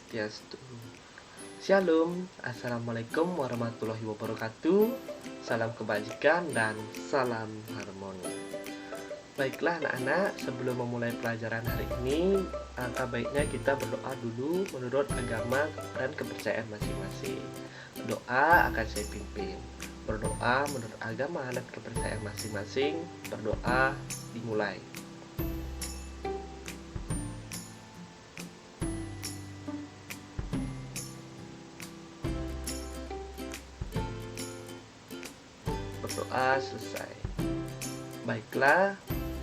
Swastiastu. Shalom, Assalamualaikum warahmatullahi wabarakatuh. Salam kebajikan dan salam harmoni. Baiklah anak-anak, sebelum memulai pelajaran hari ini, alangkah baiknya kita berdoa dulu menurut agama dan kepercayaan masing-masing. Doa akan saya pimpin. Berdoa menurut agama dan kepercayaan masing-masing. Berdoa dimulai. Berdoa selesai. Baiklah,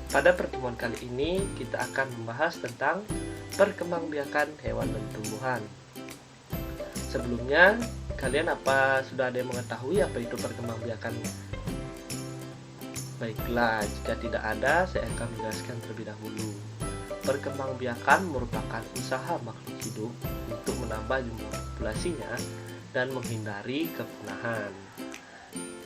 pada pertemuan kali ini kita akan membahas tentang perkembangbiakan hewan dan tumbuhan. Sebelumnya, kalian sudah ada yang mengetahui apa itu perkembangbiakan? Baiklah, jika tidak ada, saya akan menjelaskan terlebih dahulu. Perkembangbiakan merupakan usaha makhluk hidup untuk menambah jumlah populasinya dan menghindari kepunahan.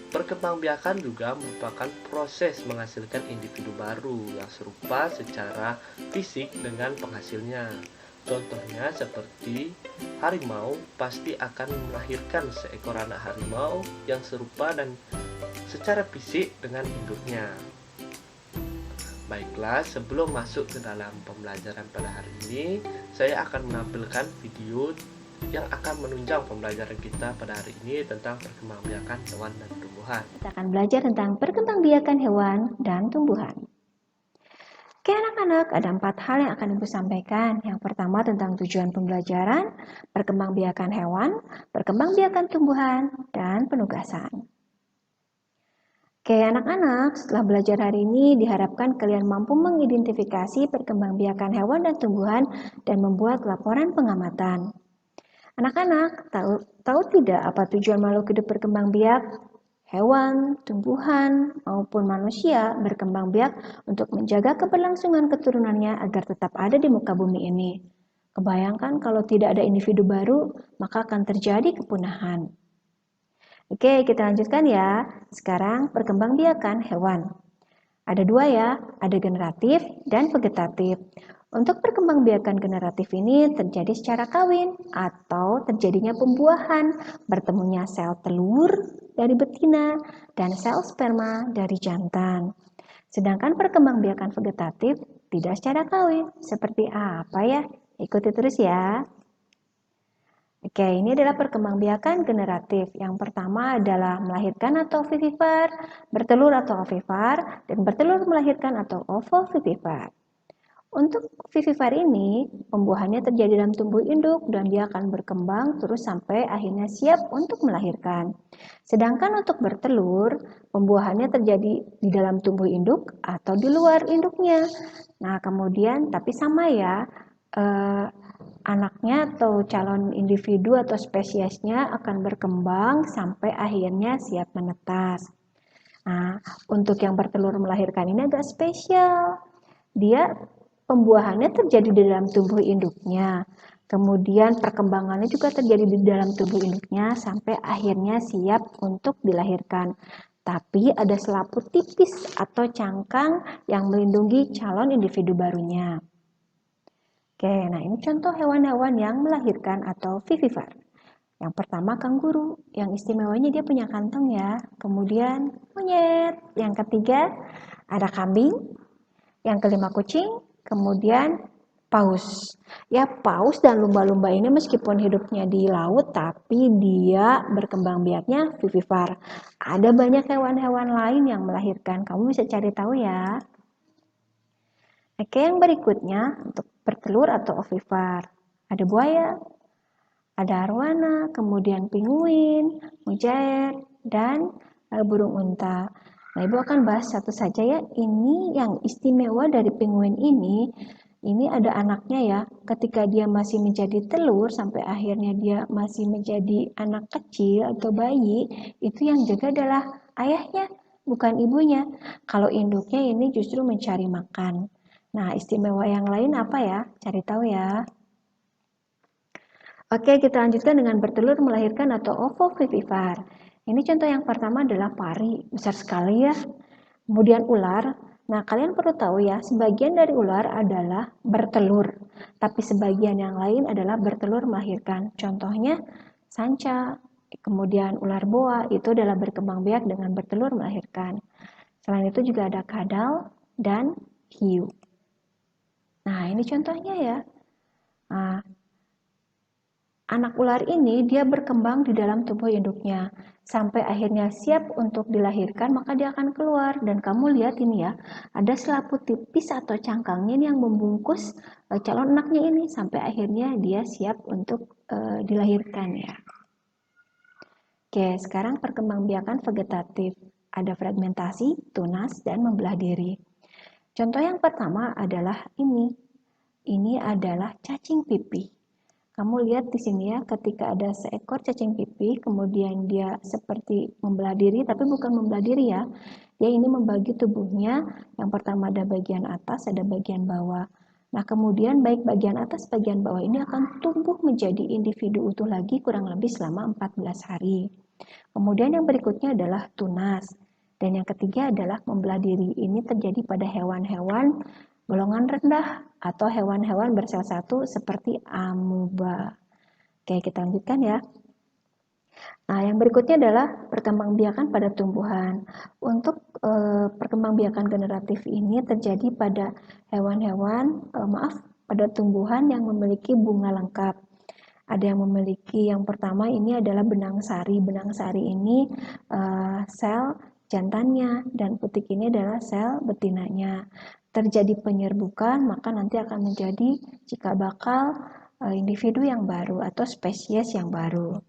Perkembangbiakan juga merupakan proses menghasilkan individu baru yang serupa secara fisik dengan penghasilnya. Contohnya seperti harimau pasti akan melahirkan seekor anak harimau yang serupa dan secara fisik dengan induknya. Baiklah, sebelum masuk ke dalam pembelajaran pada hari ini, saya akan menampilkan video yang akan menunjang pembelajaran kita pada hari ini tentang perkembangbiakan hewan dan tumbuhan. Kita akan belajar tentang perkembangbiakan hewan dan tumbuhan. Oke anak-anak, ada 4 hal yang akan Ibu sampaikan. Yang pertama tentang tujuan pembelajaran, perkembangbiakan hewan, perkembangbiakan tumbuhan, dan penugasan. Oke anak-anak, setelah belajar hari ini diharapkan kalian mampu mengidentifikasi perkembangbiakan hewan dan tumbuhan dan membuat laporan pengamatan. Anak-anak, tahu tidak apa tujuan makhluk hidup berkembang biak? Hewan, tumbuhan, maupun manusia berkembang biak untuk menjaga keberlangsungan keturunannya agar tetap ada di muka bumi ini. Kebayangkan kalau tidak ada individu baru, maka akan terjadi kepunahan. Oke, kita lanjutkan ya. Sekarang perkembangbiakan hewan. Ada 2 ya, ada generatif dan vegetatif. Untuk perkembangbiakan generatif ini terjadi secara kawin atau terjadinya pembuahan, bertemunya sel telur dari betina dan sel sperma dari jantan. Sedangkan perkembangbiakan vegetatif tidak secara kawin. Seperti apa ya? Ikuti terus ya. Oke, ini adalah perkembangbiakan generatif. Yang pertama adalah melahirkan atau vivipar, bertelur atau ovipar, dan bertelur melahirkan atau ovovivipar. Untuk vivipar ini, pembuahannya terjadi dalam tubuh induk dan dia akan berkembang terus sampai akhirnya siap untuk melahirkan. Sedangkan untuk bertelur, pembuahannya terjadi di dalam tubuh induk atau di luar induknya. Nah, kemudian tapi sama ya, anaknya atau calon individu atau spesiesnya akan berkembang sampai akhirnya siap menetas. Nah, untuk yang bertelur melahirkan ini agak spesial. Dia pembuahannya terjadi di dalam tubuh induknya. Kemudian perkembangannya juga terjadi di dalam tubuh induknya sampai akhirnya siap untuk dilahirkan. Tapi ada selaput tipis atau cangkang yang melindungi calon individu barunya. Oke, nah ini contoh hewan-hewan yang melahirkan atau vivipar. Yang pertama kanguru, yang istimewanya dia punya kantong ya. Kemudian monyet, yang ketiga ada kambing, yang kelima kucing, kemudian paus. Ya, paus dan lumba-lumba ini meskipun hidupnya di laut tapi dia berkembang biaknya vivipar. Ada banyak hewan-hewan lain yang melahirkan. Kamu bisa cari tahu ya. Oke, yang berikutnya untuk bertelur atau ovipar. Ada buaya, ada arwana, kemudian pinguin, mujair, dan burung unta. Nah, Ibu akan bahas satu saja ya. Ini yang istimewa dari pinguin ini ada anaknya ya. Ketika dia masih menjadi telur sampai akhirnya dia masih menjadi anak kecil atau bayi, itu yang jaga adalah ayahnya, bukan ibunya. Kalau induknya ini justru mencari makan. Nah, istimewa yang lain apa ya? Cari tahu ya. Oke, kita lanjutkan dengan bertelur melahirkan atau ovovivipar. Ini contoh yang pertama adalah pari, besar sekali ya. Kemudian ular. Nah, kalian perlu tahu ya, sebagian dari ular adalah bertelur, tapi sebagian yang lain adalah bertelur melahirkan. Contohnya sanca, kemudian ular boa itu adalah berkembang biak dengan bertelur melahirkan. Selain itu juga ada kadal dan hiu. Nah, ini contohnya ya. Nah, anak ular ini dia berkembang di dalam tubuh induknya sampai akhirnya siap untuk dilahirkan, maka dia akan keluar. Dan kamu lihat ini ya, ada selaput tipis atau cangkangnya ini yang membungkus calon anaknya ini sampai akhirnya dia siap untuk dilahirkan ya. Oke, sekarang perkembangbiakan vegetatif. Ada fragmentasi, tunas, dan membelah diri. Contoh yang pertama adalah ini. Ini adalah cacing pipih. Kamu lihat di sini ya, ketika ada seekor cacing pipih, kemudian dia seperti membelah diri, tapi bukan membelah diri ya. Dia ini membagi tubuhnya, yang pertama ada bagian atas, ada bagian bawah. Nah, kemudian baik bagian atas, bagian bawah ini akan tumbuh menjadi individu utuh lagi kurang lebih selama 14 hari. Kemudian yang berikutnya adalah tunas. Dan yang ketiga adalah membelah diri. Ini terjadi pada hewan-hewan golongan rendah atau hewan-hewan bersel satu seperti amuba. Oke, kita lanjutkan ya. Nah, yang berikutnya adalah perkembangbiakan pada tumbuhan. Untuk perkembangbiakan generatif ini terjadi pada hewan-hewan, pada tumbuhan yang memiliki bunga lengkap. Ada yang memiliki, yang pertama ini adalah benang sari. Benang sari ini sel jantannya dan putik ini adalah sel betinanya. Terjadi penyerbukan, maka nanti akan menjadi cikal bakal individu yang baru atau spesies yang baru.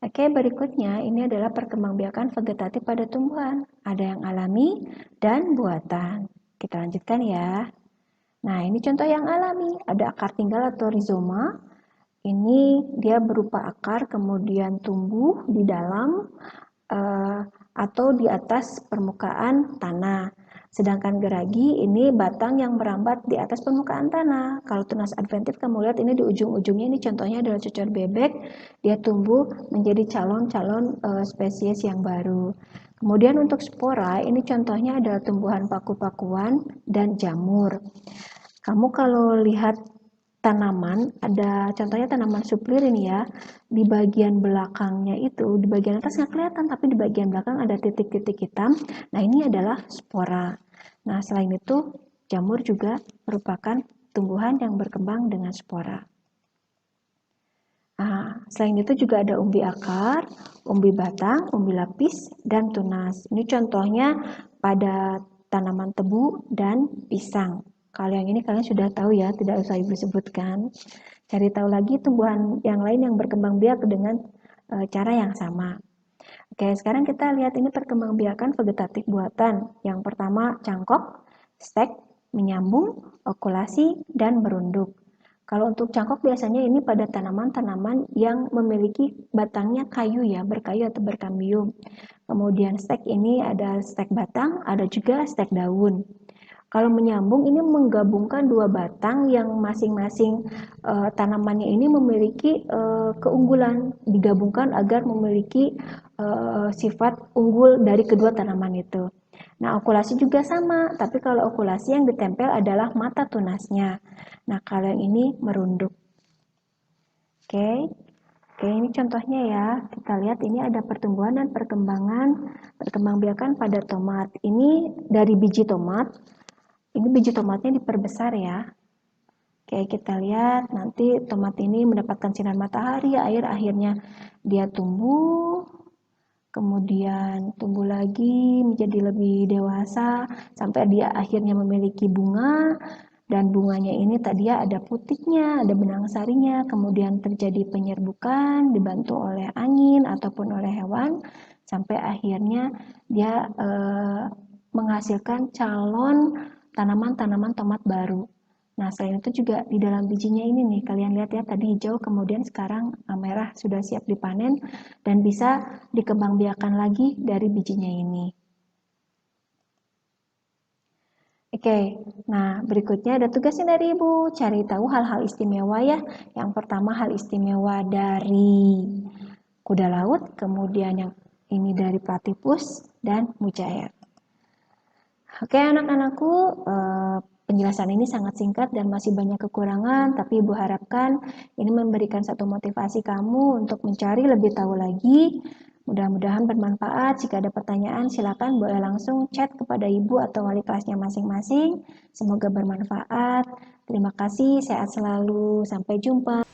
Oke, berikutnya ini adalah perkembangbiakan vegetatif pada tumbuhan. Ada yang alami dan buatan. Kita lanjutkan ya. Nah, ini contoh yang alami. Ada akar tinggal atau rizoma. Ini dia berupa akar kemudian tumbuh di dalam atau di atas permukaan tanah. Sedangkan geragi ini batang yang merambat di atas permukaan tanah. Kalau tunas adventif kamu lihat ini di ujung-ujungnya, ini contohnya adalah cucur bebek. Dia tumbuh menjadi calon-calon spesies yang baru. Kemudian untuk spora, ini contohnya adalah tumbuhan paku-pakuan dan jamur. Kamu kalau lihat tanaman, ada contohnya tanaman suplir ini ya, di bagian belakangnya itu, di bagian atas nggak kelihatan, tapi di bagian belakang ada titik-titik hitam. Nah, ini adalah spora. Nah, selain itu, jamur juga merupakan tumbuhan yang berkembang dengan spora. Nah, selain itu juga ada umbi akar, umbi batang, umbi lapis, dan tunas. Ini contohnya pada tanaman tebu dan pisang. Kalau yang ini kalian sudah tahu ya, tidak usah ibu sebutkan. Cari tahu lagi tumbuhan yang lain yang berkembang biak dengan cara yang sama. Oke, sekarang kita lihat ini perkembangbiakan vegetatif buatan. Yang pertama cangkok, stek, menyambung, okulasi, dan merunduk. Kalau untuk cangkok biasanya ini pada tanaman-tanaman yang memiliki batangnya kayu ya, berkayu atau berkambium. Kemudian stek ini ada stek batang, ada juga stek daun. Kalau menyambung ini menggabungkan dua batang yang masing-masing tanamannya ini memiliki keunggulan, digabungkan agar memiliki sifat unggul dari kedua tanaman itu. Nah, okulasi juga sama, tapi kalau okulasi yang ditempel adalah mata tunasnya. Nah, kalau yang ini merunduk. Oke. Oke, ini contohnya ya. Kita lihat ini ada pertumbuhan dan perkembangbiakan pada tomat. Ini dari biji tomat. Ini biji tomatnya diperbesar ya. Oke, kita lihat nanti tomat ini mendapatkan sinar matahari, air, akhirnya dia tumbuh, kemudian tumbuh lagi menjadi lebih dewasa, sampai dia akhirnya memiliki bunga, dan bunganya ini tadi ada putiknya, ada benang sarinya, kemudian terjadi penyerbukan, dibantu oleh angin ataupun oleh hewan, sampai akhirnya dia menghasilkan calon tanaman-tanaman tomat baru. Nah, selain itu juga di dalam bijinya ini nih, kalian lihat ya, tadi hijau, kemudian sekarang merah, sudah siap dipanen dan bisa dikembangbiakan lagi dari bijinya ini. Oke, nah berikutnya ada tugasnya dari Ibu, cari tahu hal-hal istimewa ya. Yang pertama hal istimewa dari kuda laut, kemudian yang ini dari platypus dan mujair. Oke anak-anakku, penjelasan ini sangat singkat dan masih banyak kekurangan, tapi Ibu harapkan ini memberikan satu motivasi kamu untuk mencari lebih tahu lagi. Mudah-mudahan bermanfaat. Jika ada pertanyaan, silakan boleh langsung chat kepada Ibu atau wali kelasnya masing-masing. Semoga bermanfaat. Terima kasih, sehat selalu. Sampai jumpa.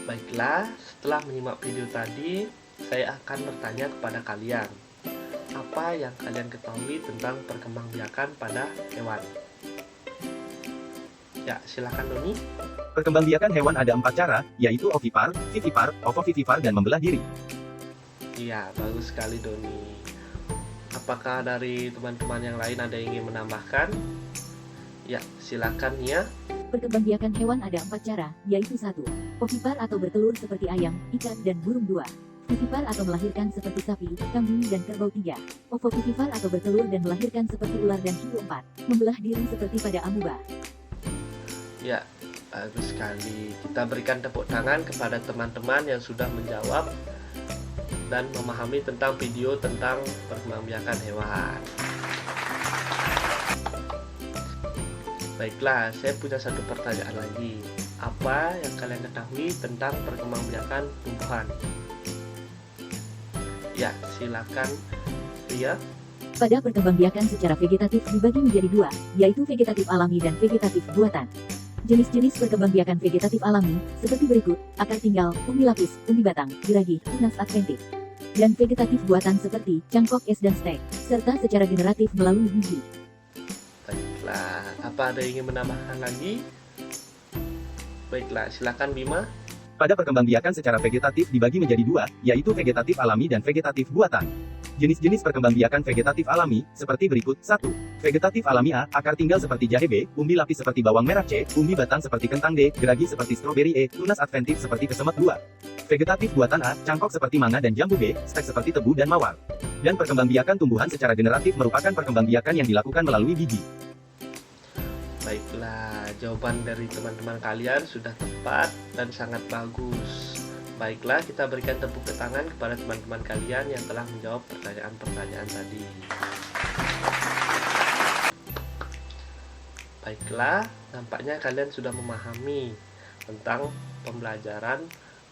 Baiklah, setelah menyimak video tadi, saya akan bertanya kepada kalian. Apa yang kalian ketahui tentang perkembangbiakan pada hewan? Ya, silakan Doni. Perkembangbiakan hewan ada 4 cara, yaitu ovipar, vivipar, ovovivipar, dan membelah diri. Iya, bagus sekali Doni. Apakah dari teman-teman yang lain ada yang ingin menambahkan? Ya, silakan ya. Perkembangbiakan hewan ada 4 cara, yaitu 1. Ovipar atau bertelur seperti ayam, ikan, dan burung 2. Vivipar atau melahirkan seperti sapi, kambing, dan kerbau 3. Ovovivipar atau bertelur dan melahirkan seperti ular dan hiu 4. Membelah diri seperti pada amuba. Ya, bagus sekali. Kita berikan tepuk tangan kepada teman-teman yang sudah menjawab dan memahami tentang video tentang perkembangbiakan hewan. Baiklah, saya punya satu pertanyaan lagi. Apa yang kalian ketahui tentang perkembangbiakan tumbuhan? Ya, silakan Ria. Pada perkembangbiakan secara vegetatif dibagi menjadi 2, yaitu vegetatif alami dan vegetatif buatan. Jenis-jenis perkembangbiakan vegetatif alami, seperti berikut: akar tinggal, umbi lapis, umbi batang, geraham, tunas adventif. Dan vegetatif buatan seperti cangkok es dan stek, serta secara generatif melalui biji. Baiklah, apa ada yang ingin menambahkan lagi? Baiklah, silakan Bima. Pada perkembangbiakan secara vegetatif dibagi menjadi 2, yaitu vegetatif alami dan vegetatif buatan. Jenis-jenis perkembangbiakan vegetatif alami, seperti berikut: 1. Vegetatif alami A, akar tinggal seperti jahe B, umbi lapis seperti bawang merah C, umbi batang seperti kentang D, geragi seperti stroberi E, tunas adventif seperti kesemek 2. Vegetatif buatan A, cangkok seperti mangga dan jambu B, stek seperti tebu dan mawar. Dan perkembangbiakan tumbuhan secara generatif merupakan perkembangbiakan yang dilakukan melalui biji. Baiklah, jawaban dari teman-teman kalian sudah tepat dan sangat bagus. Baiklah, kita berikan tepuk tangan kepada teman-teman kalian yang telah menjawab pertanyaan-pertanyaan tadi. Baiklah, nampaknya kalian sudah memahami tentang pembelajaran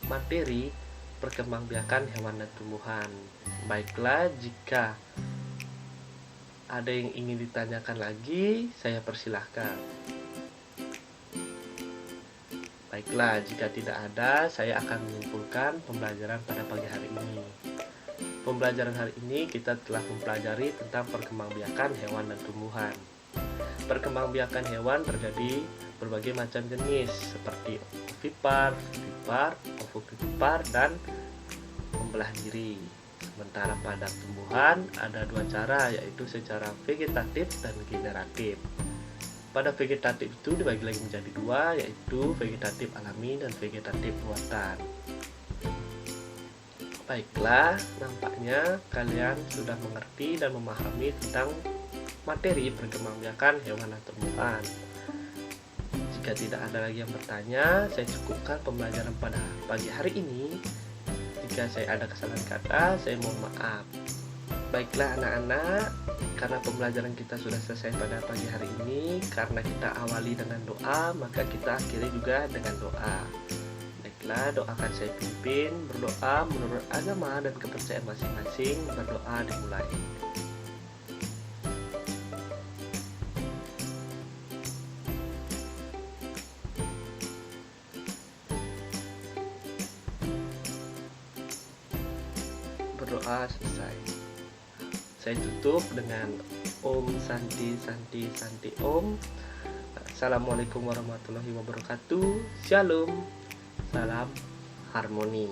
materi perkembangbiakan hewan dan tumbuhan. Baiklah, jika ada yang ingin ditanyakan lagi, saya persilahkan. Baiklah, jika tidak ada, saya akan menyimpulkan pembelajaran pada pagi hari ini. Pembelajaran hari ini kita telah mempelajari tentang perkembangbiakan hewan dan tumbuhan. Perkembangbiakan hewan terjadi berbagai macam jenis, seperti ovipar, vivipar, ovovivipar, dan membelah diri. Sementara pada tumbuhan ada 2 cara, yaitu secara vegetatif dan generatif. Pada vegetatif itu dibagi lagi menjadi 2, yaitu vegetatif alami dan vegetatif buatan. Baiklah, nampaknya kalian sudah mengerti dan memahami tentang materi perkembangbiakan hewan dan tumbuhan. Jika tidak ada lagi yang bertanya, saya cukupkan pembelajaran pada pagi hari ini. Jika saya ada kesalahan kata, saya mohon maaf. Baiklah anak-anak, karena pembelajaran kita sudah selesai pada pagi hari ini, karena kita awali dengan doa, maka kita akhiri juga dengan doa. Baiklah, doakan saya pimpin, berdoa menurut agama dan kepercayaan masing-masing, berdoa dimulai. Berdoa selesai. Saya tutup dengan Om Santi Santi Santi Om. Assalamualaikum warahmatullahi wabarakatuh. Shalom. Salam harmoni.